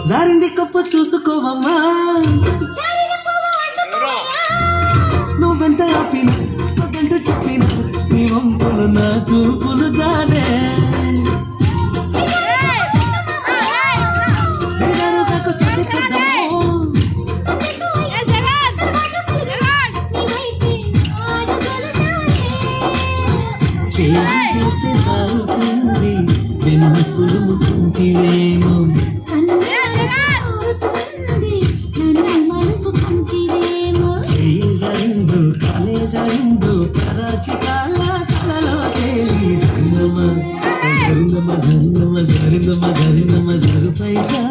జారింది కప్పు చూసుకోవమ్మా, నువ్వెంత ఆపిన వద్దంటూ చెప్పిన నీ వంపులు నా చూపులు జారే చేస్తే సాగుతుంది వెన్నుపులు ముట్టుకుంటేమో జరిందు కాలే జరిందు కరాచి కలలో తేలి జరిందమ్మ జరిందమ్మ జరిందమ్మ జరిందమ్మ జరిందమ్మ జరుపైగా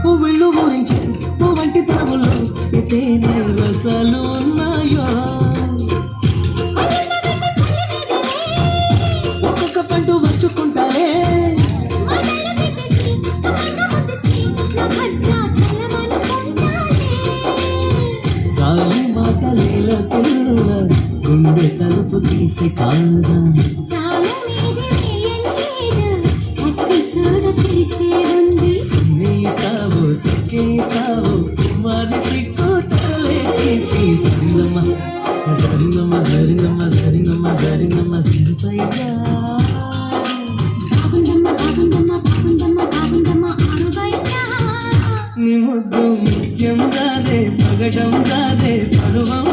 పువ్వుళ్ళు ఊరించి పువ్వంటి ప్రభులు తేనె రసాలు ఉన్నాయో ఒక్కొక్క పండు వచ్చుకుంటారే గాలి మాటలేలకుల్ల గుండె తలుపు తీస్తే కాదా ఇస్తావు మరి సిక్కు తరలే తీసి సరిందమ్మ సరిందమ్మ సరిందమ్మ సరిందమ్మ సరిందమ్మ సరిపైగా నీ ముద్దు ముత్యం రాదే పగడం రాదే పరువం